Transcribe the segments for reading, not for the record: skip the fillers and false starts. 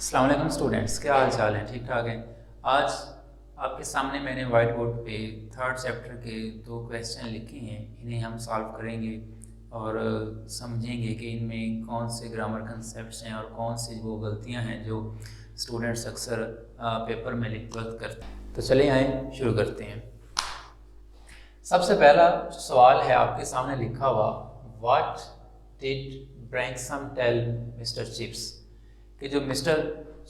अस्सलाम वालेकुम स्टूडेंट्स, क्या हाल चाल है? ठीक ठाक है। आज आपके सामने मैंने वाइट बोर्ड पे थर्ड चैप्टर के दो क्वेश्चन लिखे हैं। इन्हें हम सॉल्व करेंगे और समझेंगे कि इनमें कौन से ग्रामर कंसेप्ट्स हैं और कौन सी वो गलतियां हैं जो स्टूडेंट्स अक्सर पेपर में लिखते वक्त करते हैं। तो चलिए आए शुरू करते हैं। सबसे पहला सवाल है आपके सामने लिखा हुआ, what did Branksome tell Mr Chips. कि जो मिस्टर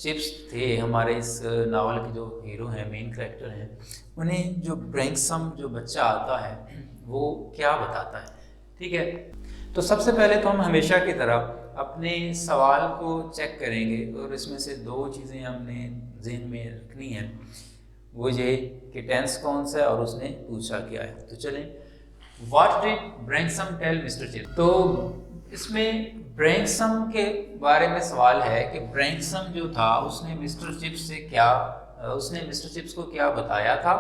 चिप्स थे हमारे इस नावल के जो हीरो हैं, मेन कैरेक्टर हैं, उन्हें जो ब्रैंक्सम जो बच्चा आता है वो क्या बताता है। ठीक है, तो सबसे पहले तो हम हमेशा की तरह अपने सवाल को चेक करेंगे और इसमें से दो चीज़ें हमने जहन में रखनी है। वो ये कि टेंस कौन सा है और उसने पूछा क्या है। तो चलें, what did Branksome tell Mr Chips. तो इसमें ब्रैंक्सम के बारे में सवाल है कि ब्रैंक्सम जो था उसने मिस्टर चिप्स को क्या बताया था।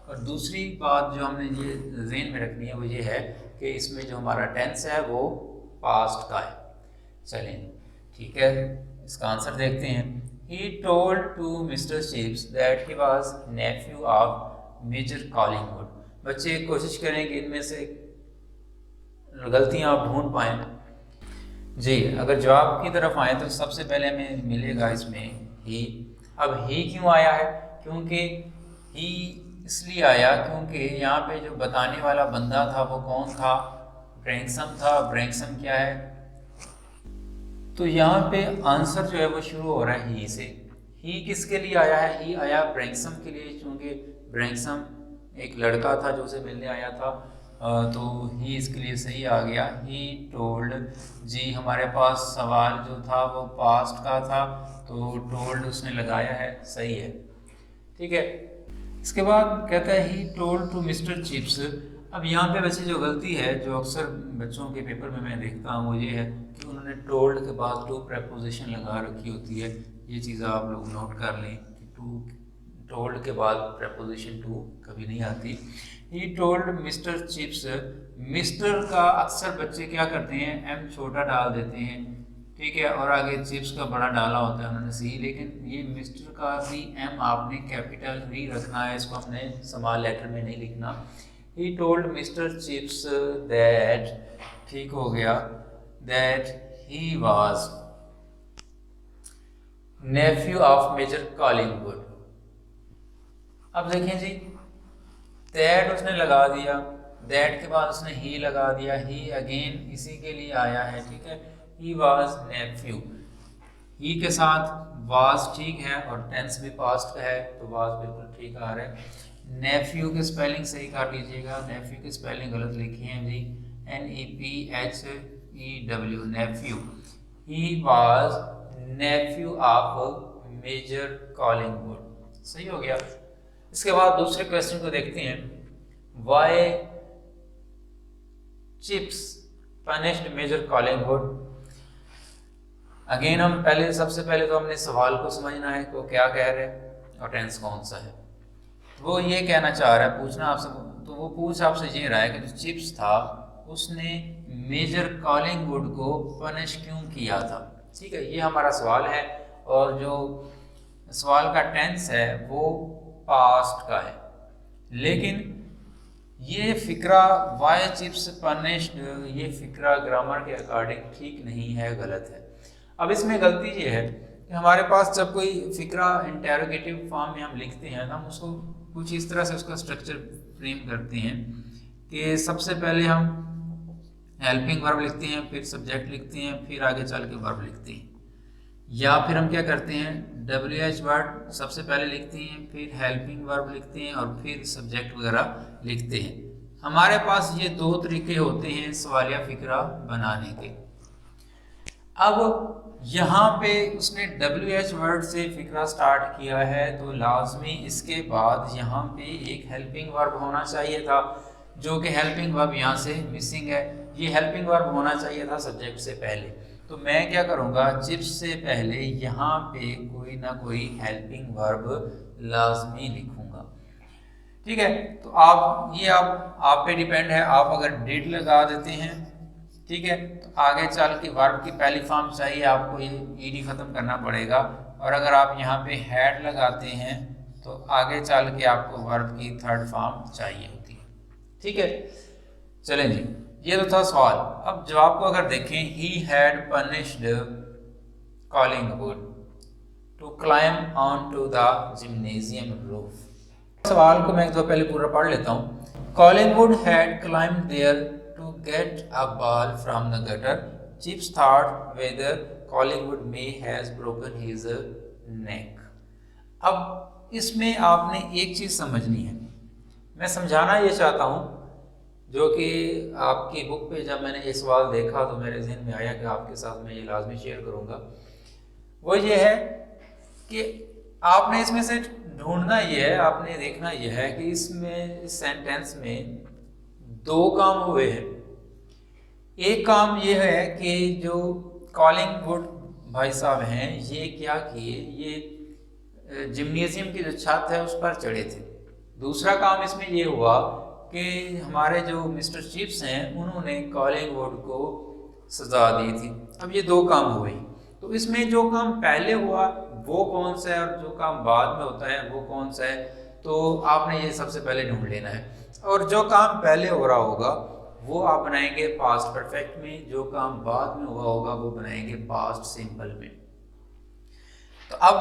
और दूसरी बात जो हमने ये ज़हन में रखनी है वो ये है कि इसमें जो हमारा टेंस है वो पास्ट का है। चलें ठीक है, इसका आंसर देखते हैं। He told to Mr. Chips that he was nephew of Major Collingwood। बच्चे कोशिश करें कि इनमें से गलतियां आप ढूंढ पाएं। जी, अगर जवाब की तरफ आए तो सबसे पहले हमें मिलेगा इसमें ही। अब ही क्यों आया है? क्योंकि ही इसलिए आया क्योंकि यहाँ पे जो बताने वाला बंदा था वो कौन था? ब्रैंक्सम था। ब्रैंक्सम क्या है? तो यहाँ पे आंसर जो है वो शुरू हो रहा है ही से। ही किसके लिए आया है? ही आया ब्रैंक्सम के लिए, क्योंकि ब्रैंक्सम एक लड़का था जो उसे मिलने आया था। तो ही इसके लिए सही आ गया। ही टोल्ड, जी हमारे पास सवाल जो था वो पास्ट का था तो टोल्ड उसने लगाया है, सही है। ठीक है, इसके बाद कहता है he told to Mr Chips. अब यहाँ पे वैसे जो गलती है जो अक्सर बच्चों के पेपर में मैं देखता हूँ वो ये है कि उन्होंने टोल्ड के बाद टू प्रेपोजिशन लगा रखी होती है। ये चीज़ आप लोग नोट कर लें कि टोल्ड के बाद प्रेपोजिशन टू कभी नहीं आती। ही टोल्ड मिस्टर चिप्स। मिस्टर का अक्सर बच्चे क्या करते हैं, एम छोटा डाल देते हैं, ठीक है, और आगे चिप्स का बड़ा डाला होता है उन्होंने सी, लेकिन ये मिस्टर का भी एम आपने कैपिटल ही रखना है, इसको हमने स्मॉल लेटर में नहीं लिखना। He told Mr Chips that, ठीक हो गया, that he was nephew of Major Collingwood. अब देखें जी, दैट उसने लगा दिया, दैट के बाद उसने ही लगा दिया, ही अगेन इसी के लिए आया है। ठीक है, ही वाज नेफ्यू, ही के साथ वाज ठीक है और टेंस भी पास्ट का है तो वाज बिल्कुल ठीक आ रहा है। नेफ्यू की स्पेलिंग सही कर लीजिएगा, नेफ्यू की स्पेलिंग गलत लिखी है जी, NEPHEW, nephew. He was nephew of Major Collingwood, सही हो गया। इसके बाद दूसरे क्वेश्चन को देखते हैं, why Chips punished Major Collingwood. Again हम सबसे पहले तो हमने सवाल को समझना है को क्या कह रहे हैं और टेंस कौन सा है। वो ये कहना चाह रहा है, पूछना आपसे, तो वो पूछ आपसे ये रहा है कि जो चिप्स था उसने मेजर कॉलिंगवुड को पनिश क्यों किया था। ठीक है, ये हमारा सवाल है और जो सवाल का टेंस है वो पास्ट का है, लेकिन ये फिक्रा वाई चिप्स पनिश्ड, ये फिक्रा ग्रामर के अकॉर्डिंग ठीक नहीं है, गलत है। अब इसमें गलती ये है कि हमारे पास जब कोई फिक्रा इंटेरोगेटिव फॉर्म में हम लिखते हैं तो हम उसको कुछ इस तरह से उसका स्ट्रक्चर फ्रेम करते हैं कि सबसे पहले हम हेल्पिंग वर्ब लिखते हैं, फिर सब्जेक्ट लिखते हैं, फिर आगे चल के वर्ब लिखते हैं, या फिर हम क्या करते हैं WH वर्ड सबसे पहले लिखते हैं, फिर हेल्पिंग वर्ब लिखते हैं और फिर सब्जेक्ट वगैरह लिखते हैं। हमारे पास ये दो तरीके होते हैं सवालिया फिक्रा बनाने के। अब यहाँ पे उसने WH वर्ड से फिक्रा स्टार्ट किया है तो लाजमी इसके बाद यहाँ पे एक हेल्पिंग वर्ब होना चाहिए था, जो कि हेल्पिंग वर्ब यहाँ से मिसिंग है। ये हेल्पिंग वर्ब होना चाहिए था सब्जेक्ट से पहले, तो मैं क्या करूँगा, चिप्स से पहले यहाँ पे कोई ना कोई हेल्पिंग वर्ब लाजमी लिखूँगा। ठीक है, तो आप पे डिपेंड है, आप अगर डिड लगा देते हैं, ठीक है, तो आगे चल के वर्ब की पहली फॉर्म चाहिए आपको, ये ईडी खत्म करना पड़ेगा, और अगर आप यहाँ पे हैड लगाते हैं तो आगे चल के आपको वर्ब की थर्ड फॉर्म चाहिए होती है। ठीक है, चलें जी, ये तो था सवाल। अब जवाब को अगर देखें, he had punished Collingwood to climb on to the gymnasium roof. सवाल को मैं तो पहले पूरा पढ़ लेता हूँ। Collingwood had climbed there to get a ball from the gutter. Chips thought whether Collingwood may has broken his neck. अब इसमें आपने एक चीज़ समझनी है, मैं समझाना ये चाहता हूँ, जो कि आपकी बुक पे जब मैंने ये सवाल देखा तो मेरे जहन में आया कि आपके साथ मैं ये लाजमी शेयर करूँगा। वो ये है कि आपने इसमें से ढूंढना ये है, आपने देखना ये है कि इसमें इस सेंटेंस में दो काम हुए हैं। एक काम ये है कि जो कॉलिंगवुड भाई साहब हैं, ये क्या किए, ये जिम्नेजियम की जो छत है उस पर चढ़े थे। दूसरा काम इसमें ये हुआ कि हमारे जो मिस्टर चिप्स हैं उन्होंने कॉलिंगवुड को सजा दी थी। अब ये दो काम हुए, तो इसमें जो काम पहले हुआ वो कौन सा है और जो काम बाद में होता है वो कौन सा है, तो आपने ये सबसे पहले ढूंढ लेना है। और जो काम पहले हो रहा होगा वो आप बनाएंगे पास्ट परफेक्ट में, जो काम बाद में हुआ होगा वो बनाएंगे पास्ट सिंपल में। तो अब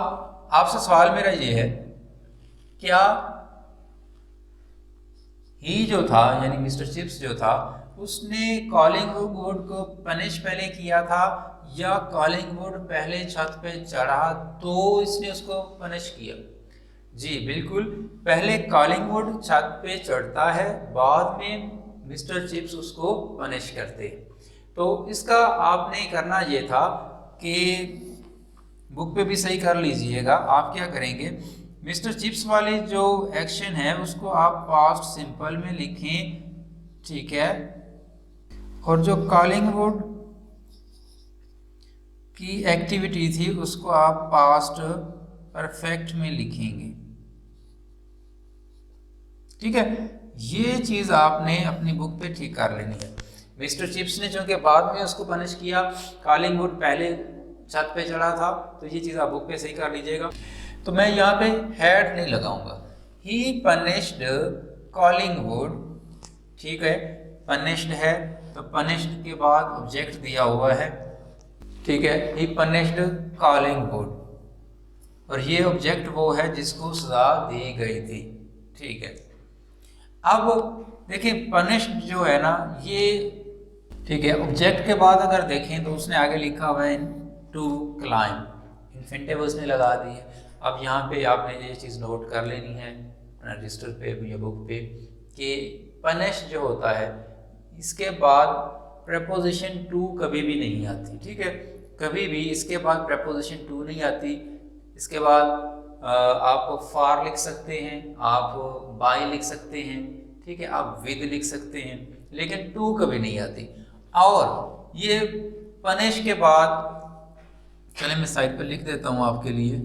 आपसे सवाल मेरा ये है, क्या ही जो था यानी मिस्टर चिप्स जो था उसने कॉलिंगवुड को पनिश पहले किया था, या कॉलिंगवुड पहले छत पे चढ़ा तो इसने उसको पनिश किया? जी बिल्कुल, पहले कॉलिंगवुड छत पे चढ़ता है, बाद में मिस्टर चिप्स उसको पनिश करते हैं। तो इसका आपने करना ये था कि बुक पे भी सही कर लीजिएगा। आप क्या करेंगे, मिस्टर चिप्स वाले जो एक्शन है उसको आप पास्ट सिंपल में लिखें, ठीक है, और जो कॉलिंगवुड की एक्टिविटी थी उसको आप पास्ट परफेक्ट में लिखेंगे। ठीक है, ये चीज़ आपने अपनी बुक पे ठीक कर लेनी है। मिस्टर चिप्स ने चूंकि बाद में उसको पनिश किया, कॉलिंगवुड पहले छत पे चढ़ा था, तो ये चीज़ आप बुक पे सही कर लीजिएगा। तो मैं यहाँ पे हैड नहीं लगाऊंगा, ही पनिश्ड कॉलिंगवुड। ठीक है, पनिश्ड है तो पनिश्ड के बाद ऑब्जेक्ट दिया हुआ है, ठीक है, ही पनिश्ड कॉलिंगवुड, और ये ऑब्जेक्ट वो है जिसको सजा दी गई थी। ठीक है, अब देखिए पनिश्ड जो है ना ये, ठीक है, ऑब्जेक्ट के बाद अगर देखें तो उसने आगे लिखा हुआ है टू क्लाइम, इन्फिनिटिव उसने लगा दी है। अब यहाँ पे आपने ये चीज़ नोट कर लेनी है रजिस्टर पे या बुक पे कि पनिश जो होता है इसके बाद प्रपोजिशन टू कभी भी नहीं आती। ठीक है, कभी भी इसके बाद प्रपोजिशन टू नहीं आती। इसके बाद आप फॉर लिख सकते हैं, आप बाय लिख सकते हैं, ठीक है, आप विद लिख सकते हैं, लेकिन टू कभी नहीं आती। और ये पनिश के बाद, चले मैं साइड पर लिख देता हूं आपके लिए,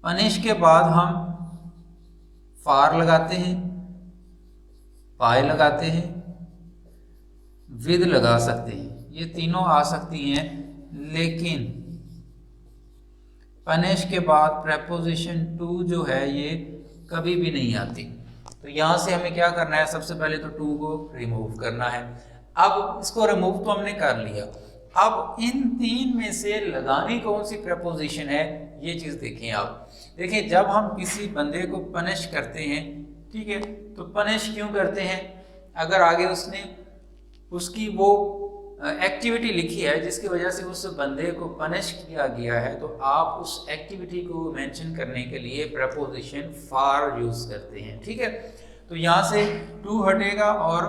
पनिश के बाद हम फॉर लगाते हैं, बाय लगाते हैं, विद लगा सकते हैं, ये तीनों आ सकती हैं, लेकिन पनिश के बाद प्रपोजिशन टू जो है ये कभी भी नहीं आती। तो यहाँ से हमें क्या करना है, सबसे पहले तो टू को रिमूव करना है। अब इसको रिमूव तो हमने कर लिया, अब इन तीन में से लगानी कौन सी प्रपोजिशन है ये चीज़ देखें आप। देखिए जब हम किसी बंदे को पनिश करते हैं, ठीक है, तो पनिश क्यों करते हैं, अगर आगे उसने उसकी वो एक्टिविटी लिखी है जिसकी वजह से उस बंदे को पनिश किया गया है, तो आप उस एक्टिविटी को मेंशन करने के लिए प्रपोजिशन फॉर यूज करते हैं। ठीक है, तो यहाँ से टू हटेगा और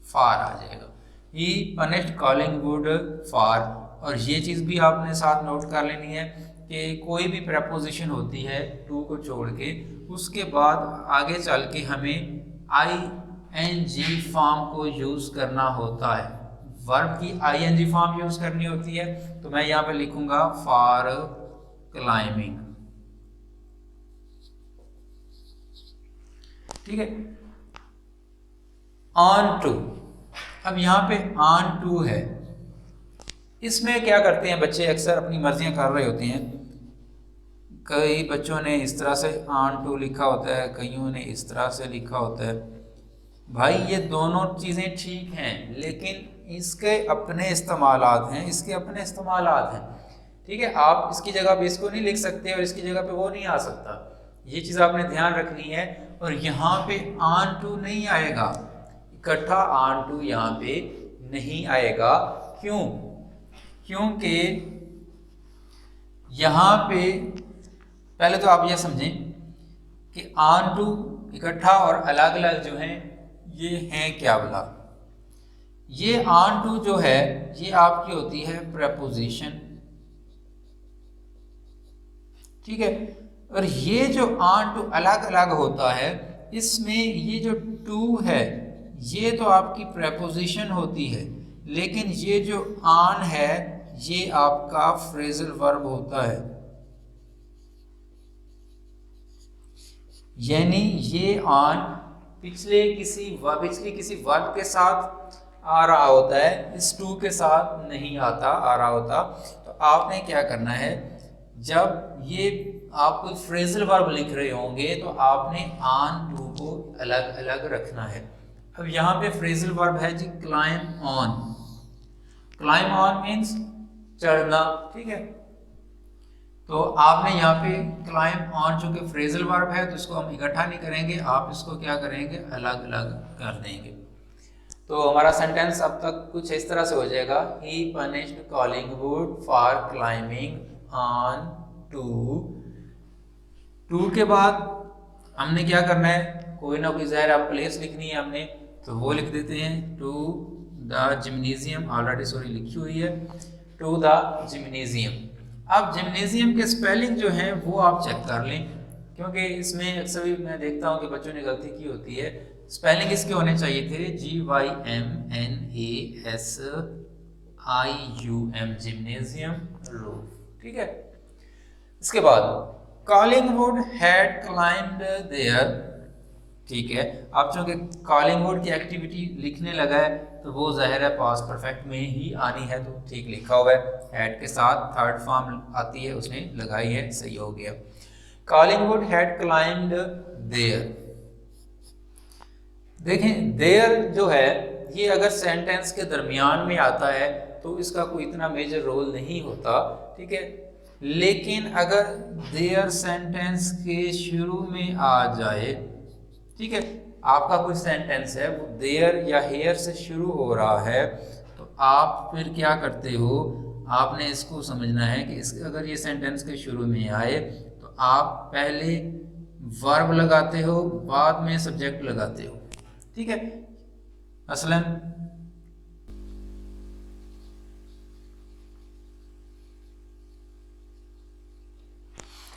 फॉर आ जाएगा, ही पनिश्ड कॉलिंगवुड फॉर। और ये चीज़ भी आपने साथ नोट कर लेनी है कि कोई भी प्रपोजिशन होती है टू को छोड़ के, उसके बाद आगे चल के हमें ING फॉर्म को यूज़ करना होता है, वर्ब की ING फॉर्म यूज करनी होती है। तो मैं यहाँ पे लिखूंगा फॉर क्लाइंबिंग। ठीक है, ऑन टू, अब यहाँ पे ऑन टू है, इसमें क्या करते हैं बच्चे, अक्सर अपनी मर्जियां कर रहे होते हैं। कई बच्चों ने इस तरह से ऑन टू लिखा होता है, कईयों ने इस तरह से लिखा होता है। भाई ये दोनों चीज़ें ठीक हैं, लेकिन इसके अपने इस्तेमालात हैं, इसके अपने इस्तेमालात हैं। ठीक है, आप इसकी जगह पे इसको नहीं लिख सकते और इसकी जगह पे वो नहीं आ सकता। ये चीज़ आपने ध्यान रखनी है। और यहाँ पे ऑन टू नहीं आएगा, इकट्ठा ऑन टू यहाँ पे नहीं आएगा। क्यों? क्योंकि यहाँ पे पहले तो आप ये समझें कि ऑन टू, इकट्ठा और अलग अलग जो हैं ये हैं क्या भला। ये ऑन टू जो है ये आपकी होती है प्रेपोजिशन, ठीक है। और ये जो ऑन टू अलग अलग होता है, इसमें ये जो टू है ये तो आपकी प्रेपोजिशन होती है, लेकिन ये जो ऑन है ये आपका फ्रेजल वर्ब होता है। यानी ये ऑन पिछले किसी वर्ब के साथ आ रहा होता है, इस टू के साथ नहीं आ रहा होता। तो आपने क्या करना है, जब ये आप कोई फ्रेजल वर्ब लिख रहे होंगे तो आपने ऑन टू को अलग अलग रखना है। अब यहाँ पे फ्रेजल वर्ब है जी climb on. Climb on means चढ़ना, ठीक है। तो आपने यहाँ पे क्लाइम ऑन जो कि फ्रेजल वर्ब है, तो इसको हम इकट्ठा नहीं करेंगे, आप इसको क्या करेंगे, अलग अलग कर देंगे। तो हमारा सेंटेंस अब तक कुछ इस तरह से हो जाएगा, he punished Collingwood for climbing on to. To के बाद हमने क्या करना है, कोई ना कोई ज़ाहिर आप प्लेस लिखनी है हमने, तो वो लिख देते हैं to the gymnasium. Already sorry लिखी हुई है, टू द जिम्नेजियम। अब जिम्नेजियम के स्पेलिंग जो है वो आप चेक कर लें, क्योंकि इसमें अक्सर भी मैं देखता हूँ कि बच्चों ने गलती की होती है। स्पेलिंग इसके होने चाहिए थे GYMNASIUM, जिम्नेजियम रूफ, ठीक है। इसके बाद कॉलिंगवुड हैड क्लाइंब्ड देयर, ठीक है। आप चूंकि कॉलिंगवुड की एक्टिविटी लिखने लगा है तो वो ज़ाहिर है पास्ट परफेक्ट में ही आनी है, तो ठीक लिखा हुआ है, हैड के साथ थर्ड फॉर्म आती है उसने लगाई है, सही हो गया। Collingwood had climbed there. देखें देयर जो है ये अगर सेंटेंस के दरमियान में आता है तो इसका कोई इतना मेजर रोल नहीं होता, ठीक है। लेकिन अगर देयर सेंटेंस के शुरू में आ जाए, ठीक है, आपका कोई सेंटेंस है वो देयर या हेयर से शुरू हो रहा है, तो आप फिर क्या करते हो, आपने इसको समझना है कि अगर ये सेंटेंस के शुरू में आए तो आप पहले वर्ब लगाते हो, बाद में सब्जेक्ट लगाते हो, ठीक है।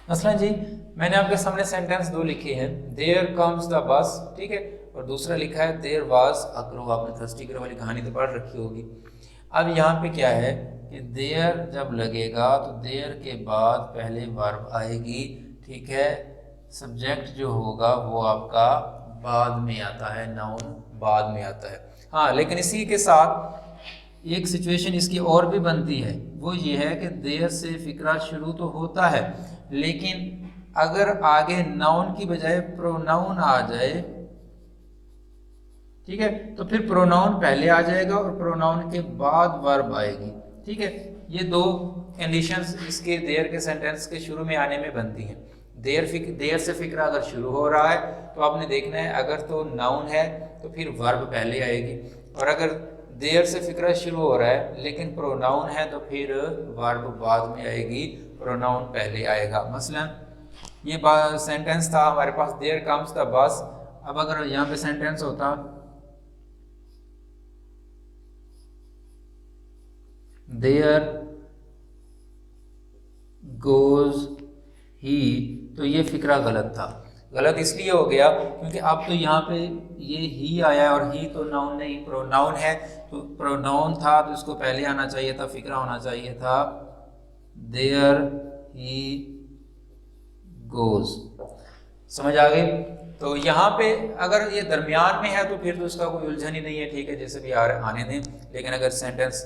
मसलन जी मैंने आपके सामने सेंटेंस दो लिखे हैं, देयर कम्स द बस, ठीक है, और दूसरा लिखा है देयर वाज अ क्रो। आपने थर्स्टी क्रो वाली कहानी तो पढ़ रखी होगी। अब यहाँ पे क्या है कि देयर जब लगेगा तो देयर के बाद पहले वर्ब आएगी, ठीक है। सब्जेक्ट जो होगा वो आपका बाद में आता है, नाउन बाद में आता है। हाँ, लेकिन इसी के साथ एक सिचुएशन इसकी और भी बनती है, वो ये है कि देयर से फिक्रा शुरू तो होता है, लेकिन अगर आगे नाउन की बजाय प्रोनाउन आ जाए, ठीक है, तो फिर प्रोनाउन पहले आ जाएगा और प्रोनाउन के बाद वर्ब आएगी, ठीक है। ये दो कंडीशंस इसके देयर के सेंटेंस के शुरू में आने में बनती हैं। देयर से फिक्रा अगर शुरू हो रहा है तो आपने देखना है, अगर तो नाउन है तो फिर वर्ब पहले आएगी, और अगर देयर से फिक्रा शुरू हो रहा है लेकिन प्रोनाउन है तो फिर वर्ब बाद में आएगी, प्रोनाउन पहले आएगा। मसलन ये सेंटेंस था हमारे पास, देयर कम्स द बस। अब अगर यहाँ पे सेंटेंस होता देयर गोज ही, तो ये फिक्रा गलत था। गलत इसलिए हो गया क्योंकि अब तो यहाँ पे ये ही आया है और ही तो नाउन नहीं, प्रोनाउन है, तो प्रोनाउन था तो इसको पहले आना चाहिए था, फिक्रा होना चाहिए था देयर ही गोज। समझ आ गई? तो यहाँ पे अगर ये दरमियान में है तो फिर तो इसका कोई उलझन ही नहीं है, ठीक है, जैसे भी आने दें। लेकिन अगर सेंटेंस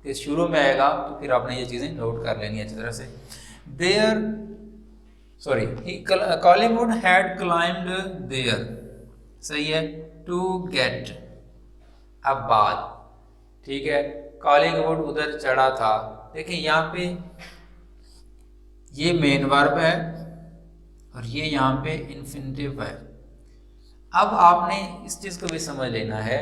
के शुरू में आएगा तो फिर आपने ये चीज़ें नोट कर लेनी है अच्छी तरह से। There Collingwood had climbed there, सही है, टू गेट अ बाथ, ठीक है, कॉलिंगवुड उधर चढ़ा था। देखिए यहाँ पे ये मेन वर्ब है और ये यहाँ पे इन्फिनिटिव है। अब आपने इस चीज़ को भी समझ लेना है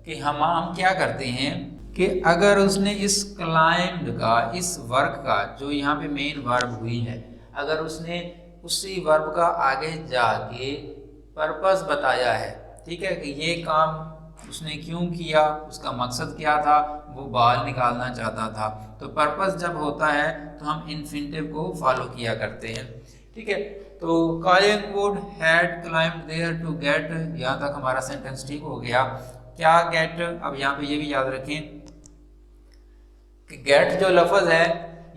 कि हम क्या करते हैं कि अगर उसने इस क्लाइम्ड का, इस वर्क का जो यहाँ पे मेन वर्ब हुई है, अगर उसने उसी वर्ब का आगे जाके पर्पस बताया है, ठीक है, कि ये काम उसने क्यों किया, उसका मकसद क्या था, वो बाल निकालना चाहता था, तो पर्पस जब होता है तो हम इन्फिनिटिव को फॉलो किया करते हैं, ठीक है। तो Collingwood had climbed there to get, यहाँ तक हमारा सेंटेंस ठीक हो गया। क्या गेट, अब यहाँ पे ये भी याद रखें कि गेट जो लफ्ज़ है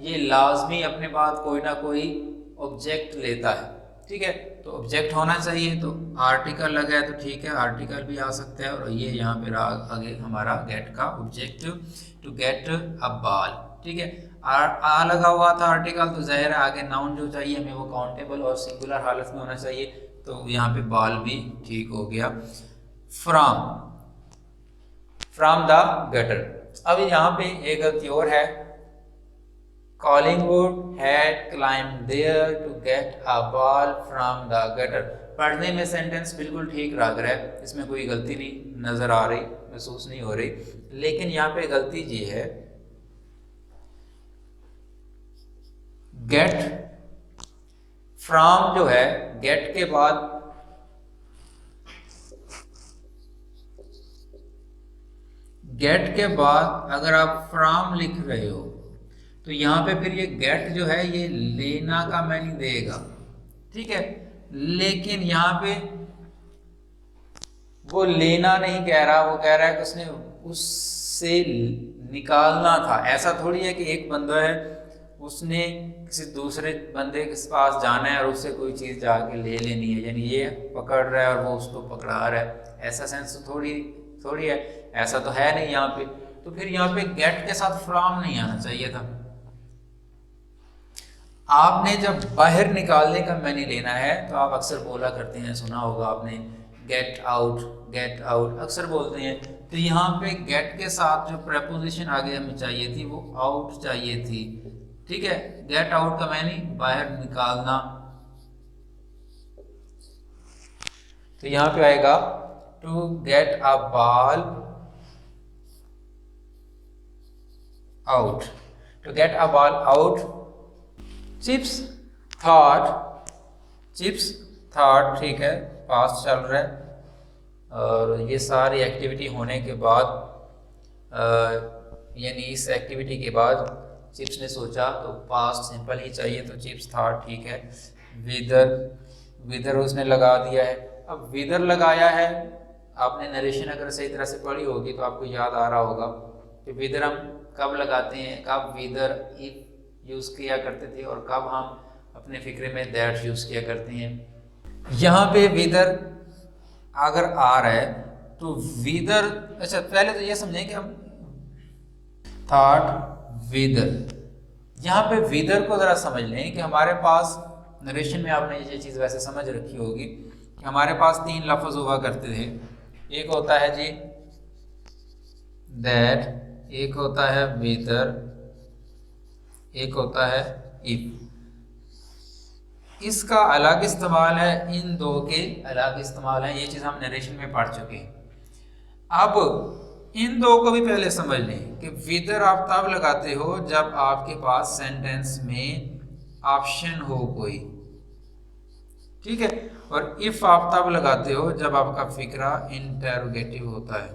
ये लाजमी अपने बाद कोई ना कोई ऑब्जेक्ट लेता है, ठीक है, तो ऑब्जेक्ट होना चाहिए, तो आर्टिकल लगा है तो ठीक है, आर्टिकल भी आ सकता है, और ये यहाँ पे आगे हमारा गेट का object, to get a ball, ठीक है। आ लगा हुआ था आर्टिकल, तो ज़ाहिर है आगे नाउन जो चाहिए हमें वो काउंटेबल और सिंगुलर हालत में होना चाहिए, तो यहाँ पे बॉल भी ठीक हो गया। फ्रॉम द गटर, अब यहाँ पे एक गलती और है, Collingwood had climbed there to get a ball from the gutter। पढ़ने में सेंटेंस बिल्कुल ठीक लग रहा है, इसमें कोई गलती नहीं नज़र आ रही, महसूस नहीं हो रही, लेकिन यहाँ पे गलती ये है, गेट फ्रॉम जो है, गेट के बाद अगर आप फ्रॉम लिख रहे हो तो यहाँ पे फिर ये गेट जो है ये लेना का मीनिंग देगा, ठीक है, लेकिन यहाँ पे वो लेना नहीं कह रहा, वो कह रहा है कि उसने उससे निकालना था। ऐसा थोड़ी है कि एक बंदा है उसने किसी दूसरे बंदे के पास जाना है और उससे कोई चीज़ जाके ले लेनी है, यानी ये पकड़ रहा है और वो उसको पकड़ा रहा है, ऐसा सेंस तो थोड़ी है, ऐसा तो है नहीं यहाँ पे। तो फिर यहाँ पे गेट के साथ फ्रॉम नहीं आना चाहिए था। आपने जब बाहर निकालने का मैंने लेना है तो आप अक्सर बोला करते हैं, सुना होगा आपने, गेट आउट अक्सर बोलते हैं। तो यहाँ पे गेट के साथ जो प्रेपोजिशन आगे हमें चाहिए थी वो आउट चाहिए थी, ठीक है। गेट आउट का मैंने बाहर निकालना, तो यहाँ पे आएगा to get a ball out, to get a ball out. Chips thought, ठीक है, पास्ट चल रहा है, और ये सारी एक्टिविटी होने के बाद यानी इस एक्टिविटी के बाद चिप्स ने सोचा, तो पास्ट सिंपल ही चाहिए, तो चिप्स थॉट, ठीक है। विदर उसने लगा दिया है। अब विदर लगाया है, आपने नरेशन अगर सही तरह से पढ़ी होगी तो आपको याद आ रहा होगा कि विदर हम कब लगाते हैं, कब विदर इफ यूज़ किया करते थे और कब हम अपने फिक्रे में दैट यूज़ किया करते हैं। यहाँ पे विदर अगर आ रहा है तो विदर, अच्छा पहले तो ये समझें कि हम थॉट विदर, यहाँ पे विदर को ज़रा समझ लें कि हमारे पास नरेशन में आपने ये चीज़ वैसे समझ रखी होगी कि हमारे पास 3 लफ्ज़ हुआ करते थे, एक होता है जी दैट, एक होता है विदर, एक होता है इफ। इसका अलग इस्तेमाल है, इन दो के अलग इस्तेमाल है, ये चीज़ हम नरेशन में पढ़ चुके हैं। अब इन दो को भी पहले समझ लें कि विदर आप तब लगाते हो जब आपके पास सेंटेंस में ऑप्शन हो कोई, ठीक है, और इफ आप तब लगाते हो जब आपका फिक्रा इंटेरोगेटिव होता है,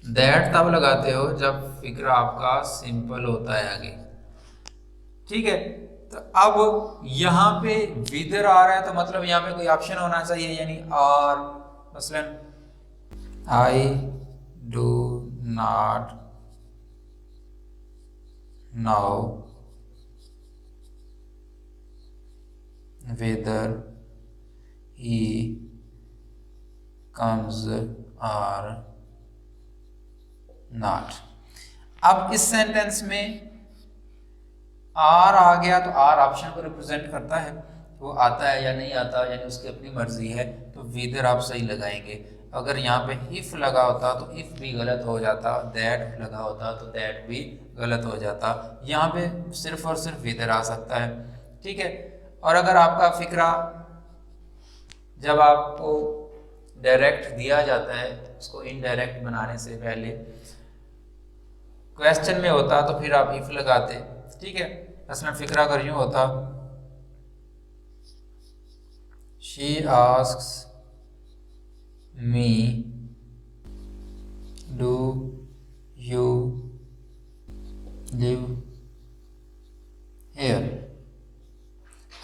दैट तब लगाते हो जब फिक्रा आपका सिंपल होता है आगे, ठीक है। तो अब यहाँ पे विदर आ रहा है तो मतलब यहाँ पे कोई ऑप्शन होना चाहिए, यानी और मसलन I do not know whether he comes or not. अब इस सेंटेंस में आर आ गया तो आर ऑप्शन को रिप्रेजेंट करता है, वो आता है या नहीं आता यानी उसकी अपनी मर्जी है, तो विदर आप सही लगाएंगे। अगर यहाँ पे इफ लगा होता तो इफ भी गलत हो जाता, दैट लगा होता तो दैट भी गलत हो जाता। यहाँ पे सिर्फ और सिर्फ विदर आ सकता है, ठीक है। और अगर आपका फिक्रा जब आपको डायरेक्ट दिया जाता है, उसको इनडायरेक्ट बनाने से पहले क्वेश्चन में होता तो फिर आप इफ लगाते, ठीक है। असल फिक्रा अगर यूं होता, she asks me do you live here.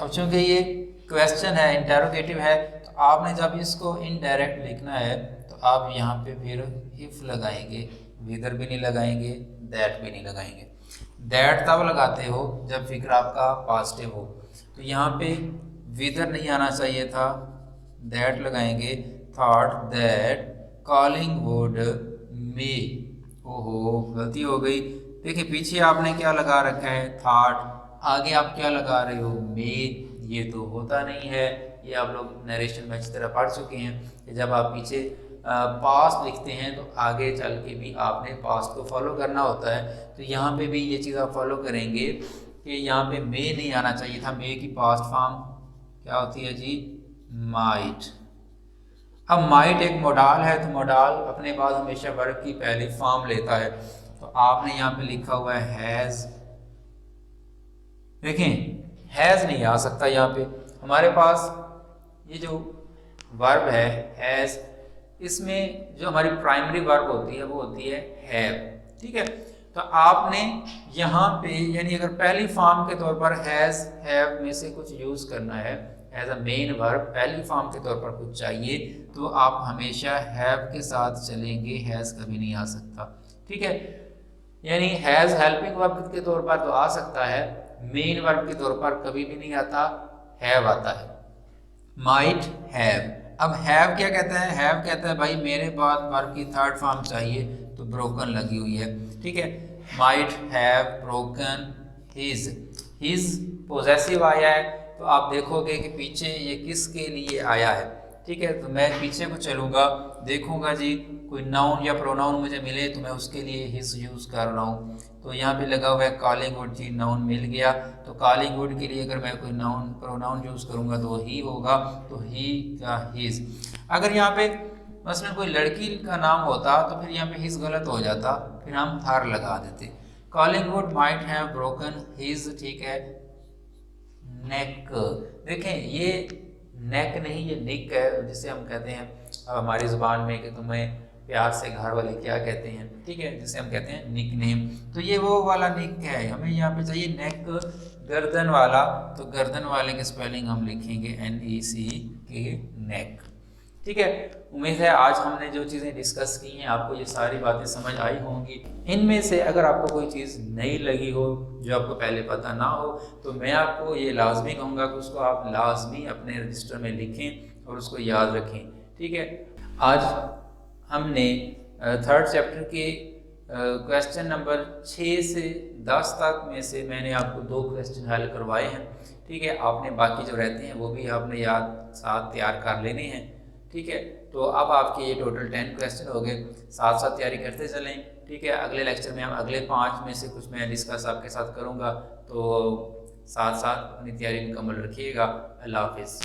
अब चूंकि ये क्वेश्चन है, इंटेरोगेटिव है, तो आपने जब इसको इनडायरेक्ट लिखना है तो आप यहाँ पे फिर इफ लगाएंगे, विदर भी नहीं लगाएंगे, दैट भी नहीं लगाएंगे। दैट तब लगाते हो जब फिक्र आपका पॉजिटिव हो, तो यहाँ पे विदर नहीं आना चाहिए था, दैट लगाएंगे। थॉट दैट कॉलिंग वुड मे, ओहो गलती हो गई। देखिए पीछे आपने क्या लगा रखा है, थॉट, आगे आप क्या लगा रहे हो, मे। ये तो होता नहीं है, ये आप लोग नरेशन में अच्छी तरह पढ़ चुके हैं कि जब आप पीछे पास्ट लिखते हैं तो आगे चल के भी आपने पास्ट को फॉलो करना होता है। तो यहाँ पे भी ये चीज़ आप फॉलो करेंगे कि यहाँ पे मे नहीं आना चाहिए था। मे की पास्ट फॉर्म क्या होती है जी, माइट। अब माइट एक मोडाल है, तो मोडाल अपने बाद हमेशा वर्ब की पहली फॉर्म लेता है, तो आपने यहाँ पे लिखा हुआ है हैज़। देखें हैज़ नहीं आ सकता, यहाँ पे हमारे पास ये जो वर्ब है हैज़, इसमें जो हमारी प्राइमरी वर्ब होती है वो होती है हैव, ठीक है। तो आपने यहाँ पे यानी अगर पहली फॉर्म के तौर पर हैज़ हैव में से कुछ यूज़ करना है एज अ मेन वर्ब, पहली फॉर्म के तौर पर कुछ चाहिए, तो आप हमेशा हैव के साथ चलेंगे, हैज़ कभी नहीं आ सकता, ठीक है। यानी हैज़ हेल्पिंग वर्ब के तौर पर तो आ सकता है, मेन वर्ब के तौर पर कभी भी नहीं आता, हैव आता है। Might have. अब हैव क्या कहता है, हैव कहता है भाई मेरे बाद वर्ब की थर्ड फॉर्म चाहिए, तो ब्रोकन लगी हुई है, ठीक है। Might have broken his, his possessive आया है, तो आप देखोगे कि पीछे ये किसके लिए आया है, ठीक है। तो मैं पीछे को चलूँगा, देखूंगा जी कोई नाउन या प्रोनाउन मुझे मिले तो मैं उसके लिए हिज यूज़ कर रहा हूँ। तो यहाँ पे लगा हुआ है कॉलिंग वुड जी, नाउन मिल गया, तो कॉलिंग वुड के लिए अगर मैं कोई नाउन प्रोनाउन यूज़ करूँगा तो ही होगा, तो ही का हिज। अगर यहाँ पे मसलन कोई लड़की का नाम होता तो फिर यहाँ पे हिज गलत हो जाता, फिर हम हर लगा देते। Calling would might have broken his, ठीक है। नेक, देखें ये नेक नहीं, ये निक है, जिसे हम कहते हैं अब हमारी ज़ुबान में कि तुम्हें प्यार से घर वाले क्या कहते हैं, ठीक है, जिसे हम कहते हैं निक नेम। तो ये वो वाला निक है, हमें यहाँ पे चाहिए नेक, गर्दन वाला, तो गर्दन वाले के स्पेलिंग हम लिखेंगे NECK, नेक, ठीक है। उम्मीद है आज हमने जो चीज़ें डिस्कस की हैं आपको ये सारी बातें समझ आई होंगी। इनमें से अगर आपको कोई चीज़ नई लगी हो जो आपको पहले पता ना हो, तो मैं आपको ये लाजमी कहूँगा कि उसको आप लाजमी अपने रजिस्टर में लिखें और उसको याद रखें, ठीक है। आज हमने थर्ड चैप्टर के क्वेश्चन नंबर 6 से 10 तक में से मैंने आपको 2 क्वेश्चन हल करवाए हैं, ठीक है। आपने बाकी जो रहते हैं वो भी आपने याद साथ तैयार कर लेने हैं, ठीक है। तो अब आपके ये टोटल 10 क्वेश्चन हो गए, साथ साथ तैयारी करते चलें, ठीक है। अगले लेक्चर में हम अगले 5 में से कुछ मैं डिस्कस आपके साथ करूँगा, तो साथ साथ अपनी तैयारी मुकम्मल रखिएगा। अल्लाह हाफिज़।